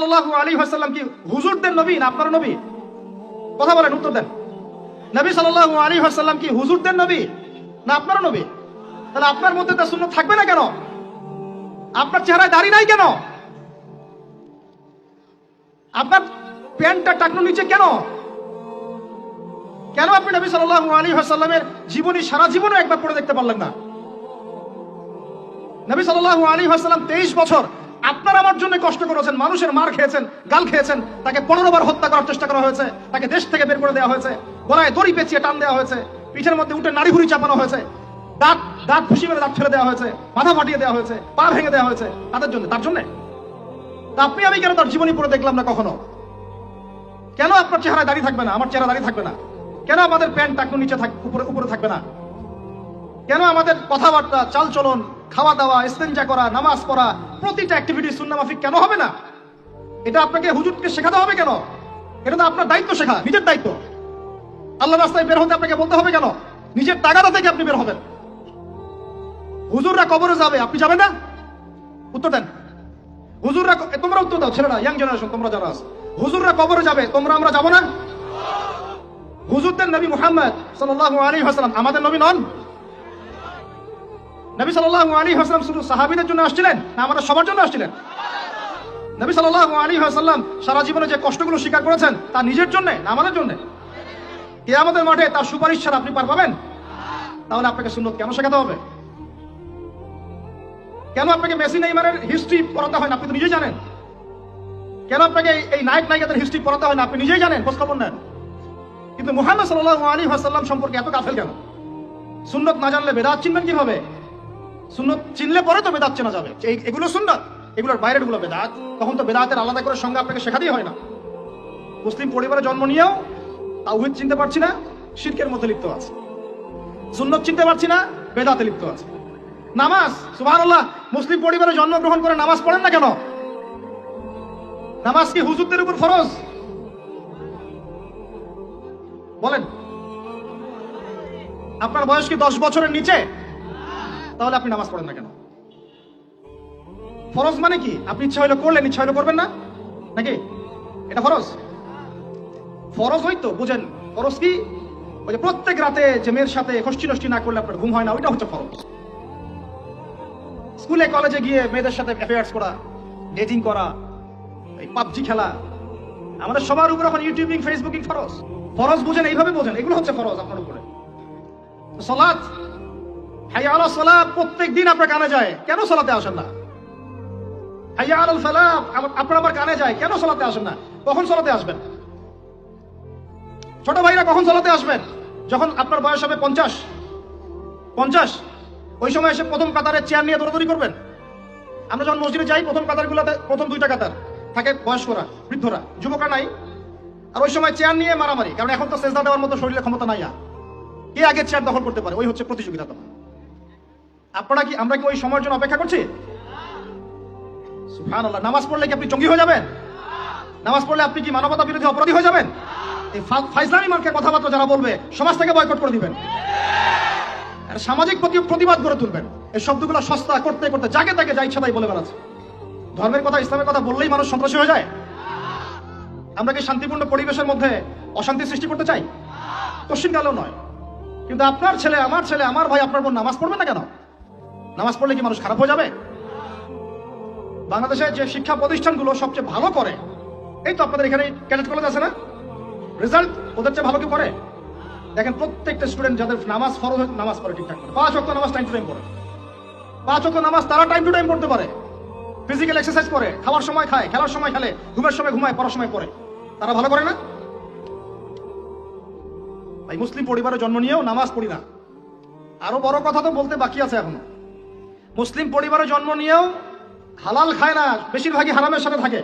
সাল্লাল্লাহু আলাইহি ওয়াসাল্লাম কি হুজুরদের নবী না আপনার নবী? কথা বলেন, উত্তর দেন। নবী সাল্লাল্লাহু আলাইহি ওয়াসাল্লাম কি হুজুরদের নবী না আপনার নবী? তাহলে আপনার মধ্যে তার সুন্নাত থাকবে না কেন? আপনার চেহারায় দাড়ি নাই কেন? আপনার প্যান্টটা টাকনোর নিচে কেন? কেন আপনি নবী সাল্লাল্লাহু আলাইহি ওয়াসাল্লামের জীবনী সারা জীবনে একবার পড়ে দেখতে পারলেন না? নবী সাল্লাল্লাহু আলাইহি ওয়াসাল্লাম 23 বছর আপনার আমার জন্য কষ্ট করেছেন, মানুষের মার খেয়েছেন, গাল খেয়েছেন, তাকে 15 বার হত্যা করার চেষ্টা করা হয়েছে, তাকে দেশ থেকে বের করে দেওয়া হয়েছে, গলায় দড়ি পেঁচিয়ে টান দেওয়া হয়েছে, পিঠের মধ্যে উঠে নাড়ি ভুড়ি চাপানো হয়েছে, দাঁত দাঁত ঘুষি মেরে দাঁত ফেলে দেওয়া হয়েছে, মাথা ফাটিয়ে দেওয়া হয়েছে, পা ভেঙে দেওয়া হয়েছে, তাদের জন্য, তার জন্য। তা আপনি আমি কেন তার জীবনী পড়ে দেখলাম না কখনো? কেন আপনার চেহারায় দাড়ি থাকবে না, আমার চেহারা দাড়ি থাকবে না? কেন আমাদের প্যান্ট টাকনোর নিচে উপরে থাকবে না? কেন আমাদের কথাবার্তা, চালচলন, খাওয়া দাওয়া, ইস্তেঞ্জা করা, নামাজ পড়া, প্রতিটা অ্যাক্টিভিটি সুন্নাহ মাফিক কেন হবে না? এটা আপনাকে হুজুরকে শেখাতে হবে কেন? এটা তো আপনার দায়িত্ব, শেখা নিজের দায়িত্ব। আল্লাহ রাস্তায় বের হতে আপনাকে বলতে হবে কেন? নিজের তাগাদা থেকে আপনি বের হবেন। হুজুররা কবরে যাবে, আপনি যাবেন না? উত্তর দেন। হুজুররা, তোমরা উত্তর দাও, ছেলেরা, ইয়াং জেনারেশন তোমরা যারা আছো, হুজুররা কবরে যাবে, তোমরা আমরা যাব না? হুজুরদের নবী মুহাম্মদ সাল্লাল্লাহু আলাইহি ওয়াসাল্লাম আমাদের নবী নন? নবী সাল্লাল্লাহু আলাইহি ওয়াসাল্লাম শুধু সাহাবীদের জন্য আসছিলেন না আমাদের সবার জন্য আসছিলেন? নবী সাল্লাল্লাহু আলাইহি ওয়াসাল্লাম সারা জীবনে যে কষ্টগুলো স্বীকার করেছেন তা নিজের জন্য না আমাদের জন্য? কিয়ামতের মাঠে তার সুপারিশ ছাড়া আপনি পার পাবেন? তাহলে আপনাকে সুন্নাত কেন শেখাতে হবে? কেন আপনাকে মেসি নেইমারের হিস্ট্রি পড়াতে হয় না? আপনি তো নিজেই জানেন। কেন আপনাকে এই নায়ক নায়িকাদের হিস্ট্রি পড়াতে হয় না? আপনি নিজেই জানেন, খোঁজ খবর নেন। কিন্তু মুহাম্মদ সাল্লাল্লাহু আলাইহি ওয়াসাল্লাম সম্পর্কে এত গাফেল কেন? সুন্নাত না জানলে বেদাত চিনবেন কিভাবে? সুন্নাত চিনলে পরে তো বেদাত চেনা যাবে। এগুলো সুন্নাত, এগুলোর বাইরের গুলো বেদাত। তখন তো বেদাতের আলাদা করে সংজ্ঞা আপনাকে শেখাতেই হয় না। মুসলিম পরিবারে জন্ম নিয়েও তাওহীদ চিনতে পারছি না, শিরকের মধ্যে লিপ্ত আছে। সুন্নাত চিনতে পারছি না, বেদাতে লিপ্ত আছে। নামাজ, সুবহানাল্লাহ, মুসলিম পরিবারে জন্মগ্রহণ করে নামাজ পড়েন না কেন? নামাজ কি হুজুরদের উপর ফরজ? বলেন। আপনার বয়স কি 10 বছরের নিচে? তাহলে আপনি নামাজ পড়েন না কেন? ফরজ মানে কি? আপনি ইচ্ছা হইলে করলেন, ইচ্ছা হইলে করবেন না, নাকি? এটা ফরজ? ফরজ হইতো বুঝেন। ফরজ কি? ওই যে প্রত্যেক রাতে যে মেয়ের সাথে খষ্টি নষ্টি না করলে আপনার ঘুম হয় না, ওইটা হচ্ছে ফরজ। স্কুলে কলেজে গিয়ে মেয়েদের সাথে অ্যাফেয়ার্স করা, ডেটিং করা, এই পাবজি খেলা, আমাদের সবার উপর এখন ইউটিউবিং, ফেসবুকিং ফরজ। ফরজ বুঝেন, এইভাবে বোঝেন, এগুলো হচ্ছে ফরজ আপনার উপরে। সালাত, হাইয়া আলাস সালাত প্রত্যেক দিন আপনার কানে যায়, কেন সালাতে আসেন না? হাইয়া আলাল ফালাহ আপনার আমার কানে যায়, কেন সালাতে আসেন না? কখন সালাতে আসবেন? ছোট ভাইরা কখন সালাতে আসবেন? যখন আপনার বয়স হবে 50, ওই সময় এসে প্রথম কাতারে চেয়ার নিয়ে দৌড়াদৌড়ি করবেন। আমরা যখন মসজিদে যাই, প্রথম কাতারগুলোতে প্রথম 2টা কাতার থাকে বয়স্করা, বৃদ্ধরা, যুবকরা নাই। আর ওই সময় চেয়ার নিয়ে মারামারি, কারণ এখন তো সেজদা দেওয়ার মতো শরীরে ক্ষমতা নাই। কে আগে চেয়ার দখল করতে পারে, ওই হচ্ছে প্রতিযোগিতা। তখন আমরা কি ওই সময়ের জন্য অপেক্ষা করছি? সুবহানাল্লাহ। নামাজ পড়লে কি আপনি জঙ্গি হয়ে যাবেন? নামাজ পড়লে আপনি কি মানবতা বিরোধী অপরাধী হয়ে যাবেন? এই ফাইজলামি মার্কের কথাবার্তা যারা বলবে, সমাজ থেকে বয়কট করে দিবেন, সামাজিক প্রতিবাদ গড়ে তুলবেন। এই শব্দগুলো সস্তা করতে করতে যাকে তাকে যা ইচ্ছা তাই বলে বেড়াচ্ছে। ধর্মের কথা, ইসলামের কথা বললেই মানুষ সন্ত্রাসী হয়ে যায়। আমরা কি শান্তিপূর্ণ পরিবেশের মধ্যে অশান্তি সৃষ্টি করতে চাই? কোশ্চিনকালেও নয়। কিন্তু আপনার ছেলে, আমার ভাই, আপনার বোন নামাজ পড়বে না কেন? নামাজ পড়লে কি মানুষ খারাপ হয়ে যাবে? বাংলাদেশে যে শিক্ষা প্রতিষ্ঠানগুলো সবচেয়ে ভালো করে, এই তো আপনাদের এখানে ক্যাডেট কলেজ আছে না, রেজাল্ট ওদের চেয়ে ভালো কি করে? দেখেন প্রত্যেকটা স্টুডেন্ট যাদের নামাজ ফরজ, নামাজ পড়ে ঠিকঠাক করে, 5 ওয়াক্ত নামাজ টাইম টু টাইম পড়ে। 5 ওয়াক্ত নামাজ তারা টাইম টু টাইম পড়তে পারে, ফিজিক্যাল এক্সারসাইজ করে, খাওয়ার সময় খায়, খেলার সময় খেলে, ঘুমের সময় ঘুমায়, পড়ার সময় পড়ে। তারা ভালো করে না? তাই মুসলিম পরিবারে জন্ম নিয়েও নামাজ পড়ি না। আরো বড় কথা তো বলতে বাকি আছে এখনো। মুসলিম পরিবারে জন্ম নিয়েও হালাল খায় না, বেশিরভাগই হারামের সাথে থাকে।